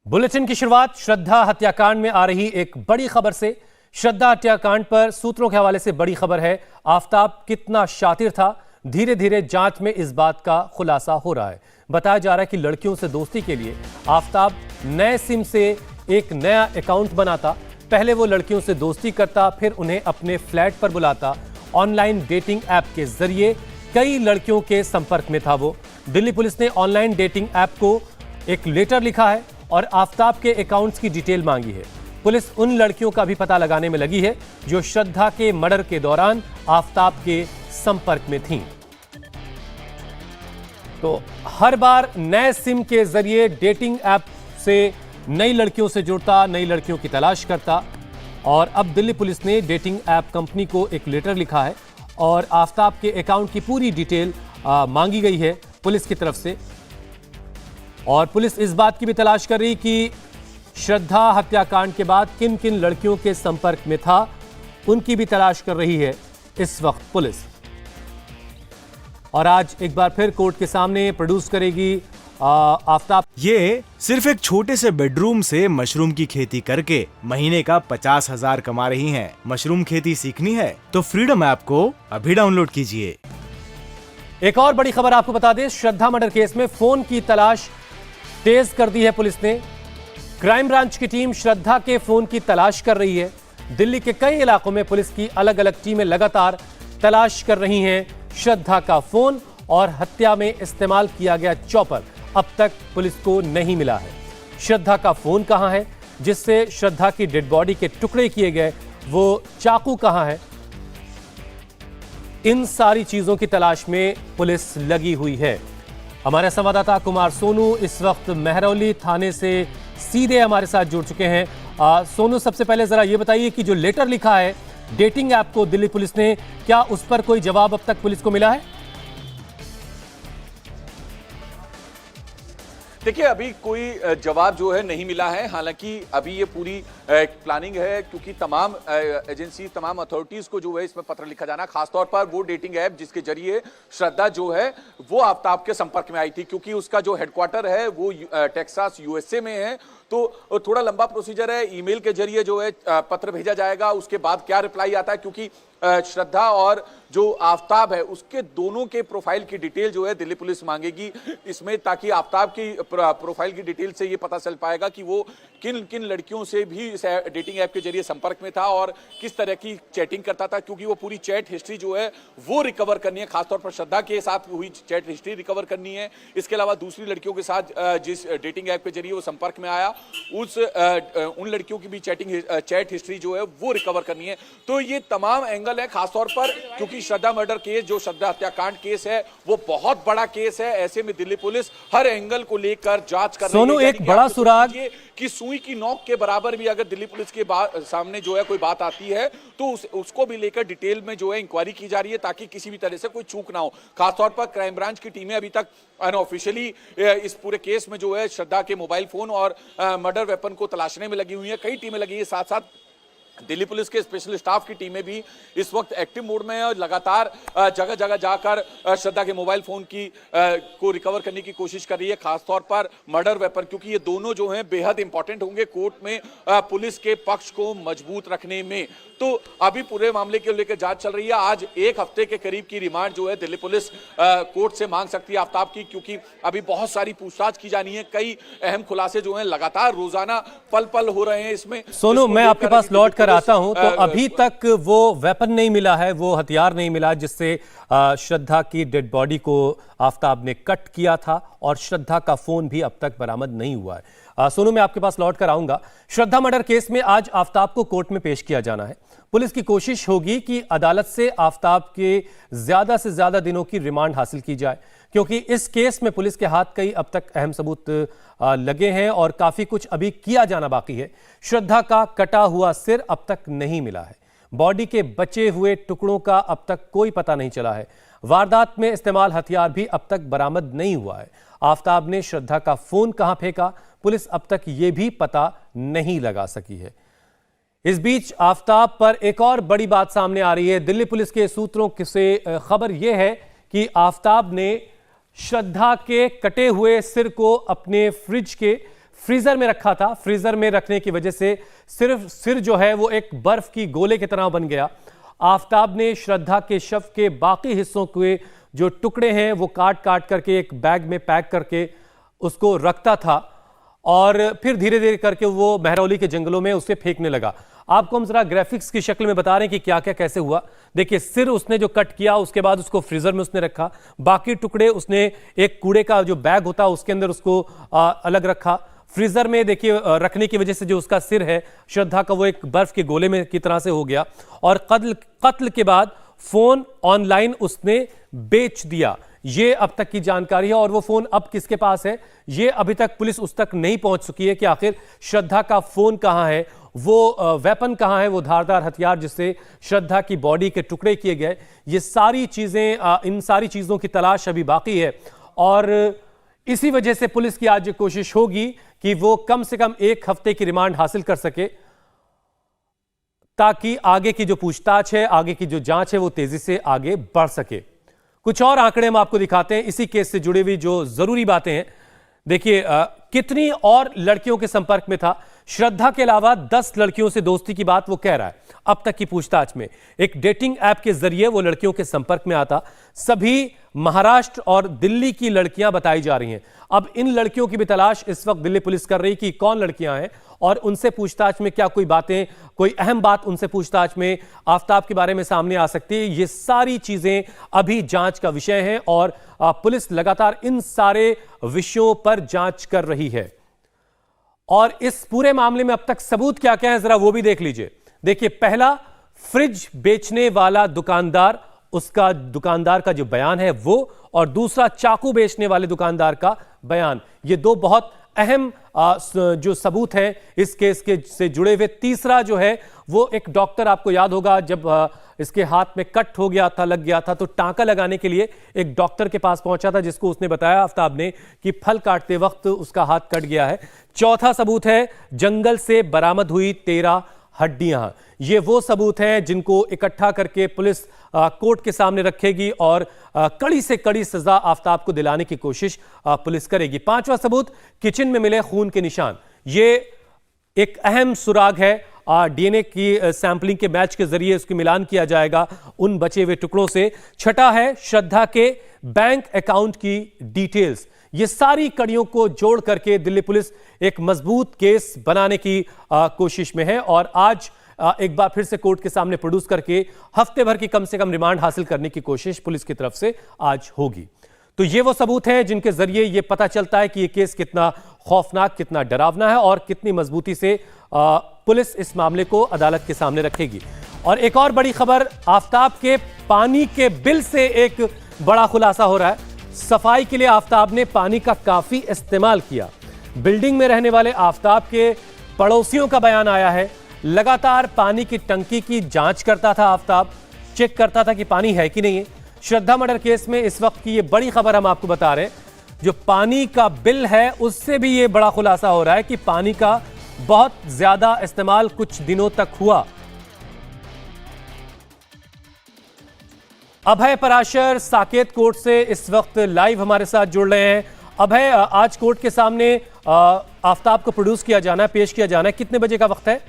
Bulletin की शुरुआत श्रद्धा हत्याकांड में आ रही एक बड़ी खबर से। श्रद्धा हत्याकांड पर सूत्रों के हवाले से बड़ी खबर है। आफताब कितना शातिर था, धीरे धीरे जांच में इस बात का खुलासा हो रहा है। बताया जा रहा है कि लड़कियों से दोस्ती के लिए आफताब नए सिम से एक नया अकाउंट बनाता। पहले वो लड़कियों से दोस्ती करता, फिर उन्हें अपने फ्लैट पर बुलाता। ऑनलाइन डेटिंग ऐप के जरिए कई लड़कियों के संपर्क में था वो। दिल्ली पुलिस ने ऑनलाइन डेटिंग ऐप को एक लेटर लिखा है और आफताब के अकाउंट्स की डिटेल मांगी है। पुलिस उन लड़कियों का भी पता लगाने में लगी है जो श्रद्धा के मर्डर के दौरान आफताब के संपर्क में थीं। तो हर बार नए सिम के जरिए डेटिंग ऐप से नई लड़कियों से जुड़ता, नई लड़कियों की तलाश करता और अब दिल्ली पुलिस ने डेटिंग ऐप कंपनी को एक लेटर लिखा है और आफताब के अकाउंट की पूरी डिटेल मांगी गई है पुलिस की तरफ से। और पुलिस इस बात की भी तलाश कर रही कि श्रद्धा हत्याकांड के बाद किन किन लड़कियों के संपर्क में था, उनकी भी तलाश कर रही है इस वक्त पुलिस। और आज एक बार फिर कोर्ट के सामने प्रोड्यूस करेगी आफताब। ये सिर्फ एक छोटे से बेडरूम से मशरूम की खेती करके महीने का 50,000 कमा रही हैं। मशरूम खेती सीखनी है तो फ्रीडम ऐप को अभी डाउनलोड कीजिए। एक और बड़ी खबर आपको बता दें, श्रद्धा मर्डर केस में फोन की तलाश तेज कर दी है पुलिस ने। क्राइम ब्रांच की टीम श्रद्धा के फोन की तलाश कर रही है। दिल्ली के कई इलाकों में पुलिस की अलग अलग टीमें लगातार तलाश कर रही हैं श्रद्धा का फोन और हत्या में इस्तेमाल किया गया चॉपर अब तक पुलिस को नहीं मिला है। श्रद्धा का फोन कहां है, जिससे श्रद्धा की डेड बॉडी के टुकड़े किए गए, वो चाकू कहां है, इन सारी चीजों की तलाश में पुलिस लगी हुई है। हमारे संवाददाता कुमार सोनू इस वक्त महरौली थाने से सीधे हमारे साथ जुड़ चुके हैं। सोनू, सबसे पहले जरा ये बताइए कि जो लेटर लिखा है डेटिंग ऐप को दिल्ली पुलिस ने, क्या उस पर कोई जवाब अब तक पुलिस को मिला है? देखिए, अभी कोई जवाब जो है नहीं मिला है। हालांकि अभी ये पूरी प्लानिंग है, क्योंकि तमाम एजेंसी, तमाम अथॉरिटीज को जो है इसमें पत्र लिखा जाना, खासतौर पर वो डेटिंग ऐप जिसके जरिए श्रद्धा जो है वो आफताब के संपर्क में आई थी, क्योंकि उसका जो हेडक्वार्टर है वो टेक्सास यूएसए में है। तो थोड़ा लंबा प्रोसीजर है। ईमेल के जरिए जो है पत्र भेजा जाएगा, उसके बाद क्या रिप्लाई आता है, क्योंकि श्रद्धा और जो आफताब है उसके दोनों के प्रोफाइल की डिटेल जो है दिल्ली पुलिस मांगेगी इसमें, ताकि आफताब की प्रोफाइल की डिटेल से ये पता चल पाएगा कि वो किन किन लड़कियों से भी इस डेटिंग ऐप के जरिए संपर्क में था और किस तरह की चैटिंग करता था, क्योंकि वो पूरी चैट हिस्ट्री जो है वो रिकवर करनी है। खासतौर पर श्रद्धा के साथ हुई चैट हिस्ट्री रिकवर करनी है। इसके अलावा दूसरी लड़कियों के साथ जिस डेटिंग ऐप के जरिए वो संपर्क में आया उन लड़कियों की भी चैट हिस्ट्री जो है वो रिकवर करनी है। तो ये तमाम एंगल है, खासतौर पर क्योंकि श्रद्धा मर्डर केस, जो श्रद्धा हत्याकांड केस है, वो बहुत बड़ा केस है। ऐसे में दिल्ली पुलिस हर एंगल को लेकर जांच कर रही है। सोनू, एक बड़ा सुराग कि सुई की नोक के बराबर भी अगर दिल्ली पुलिस के सामने जो है कोई बात आती है तो उसको भी लेकर डिटेल में जो है इंक्वायरी की जा रही है, ताकि किसी भी तरह से कोई चूक ना हो। खासतौर पर क्राइम ब्रांच की टीमें अभी तक अनऑफिशियली इस पूरे केस में जो है श्रद्धा के मोबाइल फोन और मर्डर वेपन को तलाशने में लगी हुई है। कई टीमें लगी है, साथ साथ दिल्ली पुलिस के स्पेशल स्टाफ की टीमें भी इस वक्त एक्टिव मोड में है और लगातार जगह जगह जाकर श्रद्धा के मोबाइल फोन को रिकवर करने की कोशिश कर रही है, खासतौर पर मर्डर वेपन, क्योंकि ये दोनों जो हैं बेहद इंपॉर्टेंट होंगे कोर्ट में पुलिस के पक्ष को मजबूत रखने में। तो अभी पूरे मामले को लेकर जांच चल रही है। आज एक हफ्ते के करीब की रिमांड जो है दिल्ली पुलिस कोर्ट से मांग सकती है आफताब की, क्योंकि अभी बहुत सारी पूछताछ की जानी है। कई अहम खुलासे जो हैं लगातार रोजाना पल पल हो रहे हैं इसमें। सोनू, मैं आपके पास लौट कर आता हूं, तो अभी तक वो वेपन नहीं मिला है, वो हथियार नहीं मिला जिससे श्रद्धा की डेड बॉडी को आफताब ने कट किया था और श्रद्धा का फोन भी अब तक बरामद नहीं हुआ है। सोनू, मैं आपके पास लौट कर आऊंगा। श्रद्धा मर्डर केस में आज आफताब को कोर्ट में पेश किया जाना है। पुलिस की कोशिश होगी कि अदालत से आफताब के ज्यादा से ज्यादा दिनों की रिमांड हासिल की जाए, क्योंकि इस केस में पुलिस के हाथ कई अब तक अहम सबूत लगे हैं और काफी कुछ अभी किया जाना बाकी है। श्रद्धा का कटा हुआ सिर अब तक नहीं मिला है। बॉडी के बचे हुए टुकड़ों का अब तक कोई पता नहीं चला है। वारदात में इस्तेमाल हथियार भी अब तक बरामद नहीं हुआ है। आफताब ने श्रद्धा का फोन कहां फेंका, पुलिस अब तक यह भी पता नहीं लगा सकी है। इस बीच आफताब पर एक और बड़ी बात सामने आ रही है। दिल्ली पुलिस के सूत्रों से खबर यह है कि आफताब ने श्रद्धा के कटे हुए सिर को अपने फ्रीजर में रखा था। फ्रीजर में रखने की वजह से सिर्फ सिर जो है वो एक बर्फ की गोले की तरह बन गया। आफताब ने श्रद्धा के शव के बाकी हिस्सों के जो टुकड़े हैं वो काट काट करके एक बैग में पैक करके उसको रखता था और फिर धीरे धीरे करके वो महरौली के जंगलों में उसे फेंकने लगा। आपको हम जरा ग्राफिक्स की शक्ल में बता रहे हैं कि क्या क्या कैसे हुआ। देखिए, सिर उसने जो कट किया उसके बाद उसको फ्रीजर में उसने रखा, बाकी टुकड़े उसने एक कूड़े का जो बैग होता है उसके अंदर उसको अलग रखा। फ्रीजर में देखिए रखने की वजह से जो उसका सिर है श्रद्धा का वो एक बर्फ के गोले में की तरह से हो गया। और कत्ल के बाद फोन ऑनलाइन उसने बेच दिया, ये अब तक की जानकारी है। और वो फोन अब किसके पास है ये अभी तक पुलिस उस तक नहीं पहुंच सकी है कि आखिर श्रद्धा का फोन कहां है, वो वेपन कहां है, वो धारदार हथियार जिससे श्रद्धा की बॉडी के टुकड़े किए गए। ये सारी चीजें, इन सारी चीजों की तलाश अभी बाकी है और इसी वजह से पुलिस की आज ये कोशिश होगी कि वो कम से कम 1 हफ्ते की रिमांड हासिल कर सके ताकि आगे की जो पूछताछ है, आगे की जो जांच है वो तेजी से आगे बढ़ सके। कुछ और आंकड़े हम आपको दिखाते हैं इसी केस से जुड़ी हुई जो जरूरी बातें हैं। देखिए कितनी और लड़कियों के संपर्क में था। श्रद्धा के अलावा 10 लड़कियों से दोस्ती की बात वो कह रहा है। अब तक की पूछताछ में एक डेटिंग ऐप के जरिए वो लड़कियों के संपर्क में आता। सभी महाराष्ट्र और दिल्ली की लड़कियां बताई जा रही हैं। अब इन लड़कियों की भी तलाश इस वक्त दिल्ली पुलिस कर रही कि कौन लड़कियां हैं और उनसे पूछताछ में क्या कोई बातें, कोई अहम बात उनसे पूछताछ में आफताब के बारे में सामने आ सकती है। ये सारी चीजें अभी जांच का विषय हैं और पुलिस लगातार इन सारे विषयों पर जांच कर रही है। और इस पूरे मामले में अब तक सबूत क्या क्या है जरा वो भी देख लीजिए। देखिए, पहला फ्रिज बेचने वाला दुकानदार, उसका दुकानदार का जो बयान है वो, और दूसरा चाकू बेचने वाले दुकानदार का बयान। ये दो बहुत अहम जो सबूत हैं इस केस के से जुड़े हुए। तीसरा जो है वो एक डॉक्टर, आपको याद होगा जब इसके हाथ में कट हो गया था, लग गया था, तो टांका लगाने के लिए एक डॉक्टर के पास पहुंचा था जिसको उसने बताया आफताब ने कि फल काटते वक्त उसका हाथ कट गया है। चौथा सबूत है जंगल से बरामद हुई 13 हड्डियां। ये वो सबूत हैं जिनको इकट्ठा करके पुलिस कोर्ट के सामने रखेगी और कड़ी से कड़ी सजा आफताब को दिलाने की कोशिश पुलिस करेगी। पांचवा सबूत किचन में मिले खून के निशान। ये एक अहम सुराग है। डीएनए की सैंपलिंग के मैच के जरिए उसकी मिलान किया जाएगा उन बचे हुए टुकड़ों से। छठा है श्रद्धा के बैंक अकाउंट की डिटेल्स। ये सारी कड़ियों को जोड़ करके दिल्ली पुलिस एक मजबूत केस बनाने की कोशिश में है और आज एक बार फिर से कोर्ट के सामने प्रोड्यूस करके हफ्ते भर की कम से कम रिमांड हासिल करने की कोशिश पुलिस की तरफ से आज होगी। तो ये वो सबूत हैं जिनके जरिए ये पता चलता है कि ये केस कितना खौफनाक, कितना डरावना है और कितनी मजबूती से पुलिस इस मामले को अदालत के सामने रखेगी। और एक और बड़ी खबर, आफताब के पानी के बिल से एक बड़ा खुलासा हो रहा है। सफाई के लिए आफताब ने पानी का काफी इस्तेमाल किया। बिल्डिंग में रहने वाले आफताब के पड़ोसियों का बयान आया है। लगातार पानी की टंकी की जांच करता था आफताब, चेक करता था कि पानी है कि नहीं है। श्रद्धा मर्डर केस में इस वक्त की ये बड़ी खबर हम आपको बता रहे हैं। जो पानी का बिल है उससे भी ये बड़ा खुलासा हो रहा है कि पानी का बहुत ज्यादा इस्तेमाल कुछ दिनों तक हुआ। अभय पराशर साकेत कोर्ट से इस वक्त लाइव हमारे साथ जुड़ रहे हैं। अभय, आज कोर्ट के सामने आफताब को प्रोड्यूस किया जाना है, पेश किया जाना है, कितने बजे का वक्त है?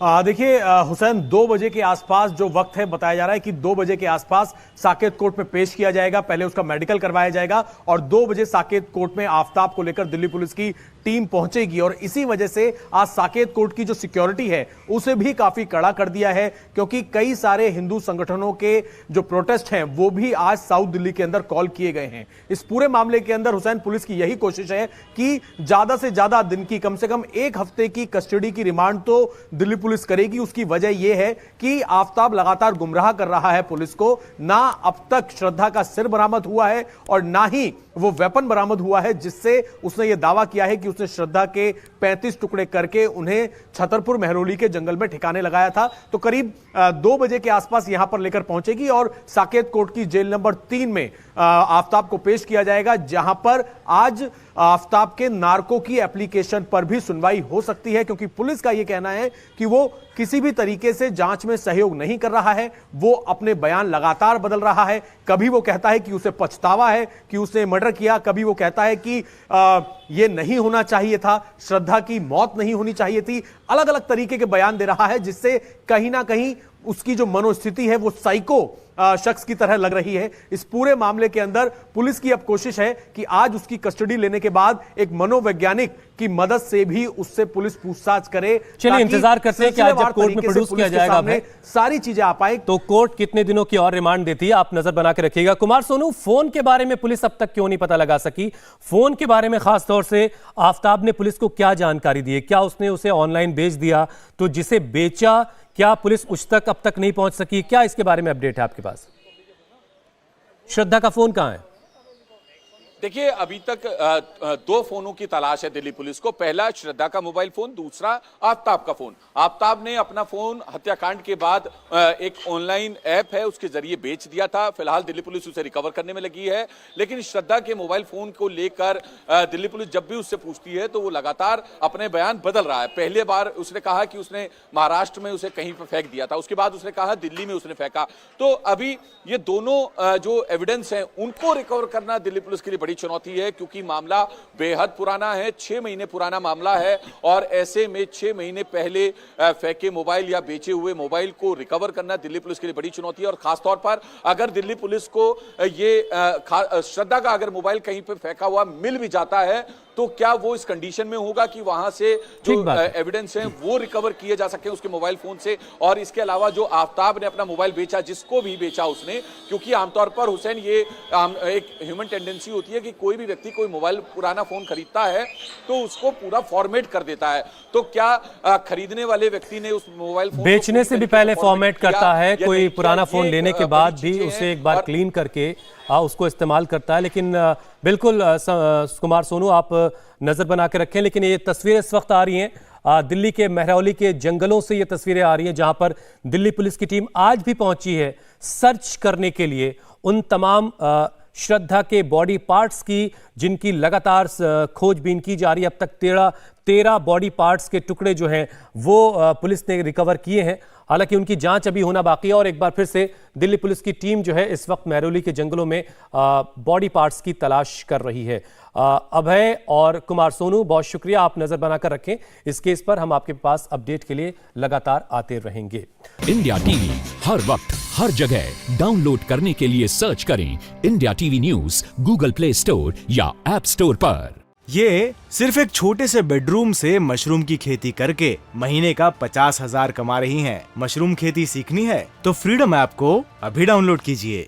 देखिए हुसैन, 2 बजे के आसपास जो वक्त है बताया जा रहा है कि 2 बजे के आसपास साकेत कोर्ट में पेश किया जाएगा। पहले उसका मेडिकल करवाया जाएगा और 2 बजे साकेत कोर्ट में आफताब को लेकर दिल्ली पुलिस की टीम पहुंचेगी। और इसी वजह से आज साकेत कोर्ट की जो सिक्योरिटी है उसे भी काफी कड़ा कर दिया है, क्योंकि कई सारे हिंदू संगठनों के जो प्रोटेस्ट हैं वो भी आज साउथ दिल्ली के अंदर कॉल किए गए हैं। इस पूरे मामले के अंदर हुसैन, पुलिस की यही कोशिश है कि ज्यादा से ज्यादा दिन की, कम से कम 1 हफ्ते की कस्टडी की रिमांड तो दिल्ली पुलिस करेगी। उसकी वजह यह है कि आफताब लगातार गुमराह कर रहा है पुलिस को। ना अब तक श्रद्धा का सिर बरामद हुआ है और ना ही वो वेपन बरामद हुआ है जिससे उसने ये दावा किया है कि उसने श्रद्धा के 35 टुकड़े करके उन्हें छतरपुर महरौली के जंगल में ठिकाने लगाया था। तो करीब 2 बजे के आसपास यहां पर लेकर पहुंचेगी और साकेत कोर्ट की जेल नंबर 3 में आफताब को पेश किया जाएगा, जहां पर आज आफताब के नार्को की एप्लीकेशन पर भी सुनवाई हो सकती है, क्योंकि पुलिस का यह कहना है कि वो किसी भी तरीके से जांच में सहयोग नहीं कर रहा है। वो अपने बयान लगातार बदल रहा है। कभी वो कहता है कि उसे पछतावा है कि उसने मर्डर किया, कभी वो कहता है कि ये नहीं होना चाहिए था, श्रद्धा की मौत नहीं होनी चाहिए थी। अलग अलग तरीके के बयान दे रहा है, जिससे कहीं ना कहीं उसकी जो मनोस्थिति है वो साइको शख्स की तरह लग रही है। इस पूरे मामले के अंदर पुलिस की अब कोशिश है कि आज उसकी कस्टडी लेने के बाद एक मनोवैज्ञानिक की मदद से भी उससे पुलिस पूछताछ करे। चलिए इंतजार करते हैं कि आज जब कोर्ट में प्रोड्यूस किया जाएगा सारी चीजें आ पाए तो कोर्ट कितने दिनों की और रिमांड देती है, आप नजर बना के रखिएगा। कुमार सोनू, फोन के बारे में पुलिस अब तक क्यों नहीं पता लगा सकी? फोन के बारे में खास तौर से आफताब ने पुलिस को क्या जानकारी दी है? क्या उसने उसे ऑनलाइन बेच दिया? तो जिसे बेचा क्या पुलिस उस तक अब तक नहीं पहुंच सकी? क्या इसके बारे में अपडेट है आपके पास? श्रद्धा का फोन कहां है? देखिए, अभी तक दो फोनों की तलाश है दिल्ली पुलिस को। पहला श्रद्धा का मोबाइल फोन, दूसरा आफताब का फोन। आफताब ने अपना फोन हत्याकांड के बाद एक ऑनलाइन ऐप है उसके जरिए बेच दिया था। फिलहाल दिल्ली पुलिस उसे रिकवर करने में लगी है। लेकिन श्रद्धा के मोबाइल फोन को लेकर दिल्ली पुलिस जब भी उससे पूछती है तो वो लगातार अपने बयान बदल रहा है। पहले बार उसने कहा कि उसने महाराष्ट्र में उसे कहीं पर फेंक दिया था, उसके बाद उसने कहा दिल्ली में उसने फेंका। तो अभी ये दोनों जो एविडेंस हैं उनको रिकवर करना दिल्ली पुलिस के लिए बड़ी चुनौती है, क्योंकि मामला बेहद पुराना है, 6 महीने पुराना मामला है। और ऐसे में 6 महीने पहले फेंके मोबाइल या बेचे हुए मोबाइल को रिकवर करना दिल्ली पुलिस के लिए बड़ी चुनौती है। और खासतौर पर अगर दिल्ली पुलिस को ये श्रद्धा का अगर मोबाइल कहीं पे फेंका हुआ मिल भी जाता है तो क्या वो इस कंडीशन में होगा कि वहां से जो एविडेंस हैं वो रिकवर किए जा सके उसके मोबाइल फोन से। और इसके अलावा जो आफताब ने अपना मोबाइल बेचा, जिसको भी बेचा उसने, क्योंकि आमतौर पर हुसैन ये एक ह्यूमन टेंडेंसी होती है कि कोई भी व्यक्ति कोई मोबाइल पुराना फोन खरीदता है तो उसको पूरा फॉर्मेट कर देता है। तो क्या खरीदने वाले व्यक्ति ने उस मोबाइल फोन बेचने से भी पहले फॉर्मेट करता है, कोई पुराना फोन लेने के बाद भी उसे एक बार क्लीन करके उसको इस्तेमाल करता है। लेकिन बिल्कुल कुमार सोनू, आप नजर बना के रखें। लेकिन ये तस्वीरें इस वक्त आ रही हैं दिल्ली के महरौली के जंगलों से, ये तस्वीरें आ रही हैं जहां पर दिल्ली पुलिस की टीम आज भी पहुंची है सर्च करने के लिए उन तमाम श्रद्धा के बॉडी पार्ट्स की, जिनकी लगातार खोजबीन की जा रही है। अब तक 13 बॉडी पार्ट्स के टुकड़े जो हैं वो पुलिस ने रिकवर किए हैं। हालांकि उनकी जांच अभी होना बाकी है। और एक बार फिर से दिल्ली पुलिस की टीम जो है इस वक्त महरौली के जंगलों में बॉडी पार्ट्स की तलाश कर रही है। अभय और कुमार सोनू, बहुत शुक्रिया, आप नजर बनाकर रखें इस केस पर। हम आपके पास अपडेट के लिए लगातार आते रहेंगे। इंडिया टीवी हर वक्त हर जगह डाउनलोड करने के लिए सर्च करें India TV news Google play store या ऐप स्टोर पर। ये सिर्फ एक छोटे से बेडरूम से मशरूम की खेती करके महीने का 50,000 कमा रही हैं। मशरूम खेती सीखनी है तो फ्रीडम ऐप को अभी डाउनलोड कीजिए।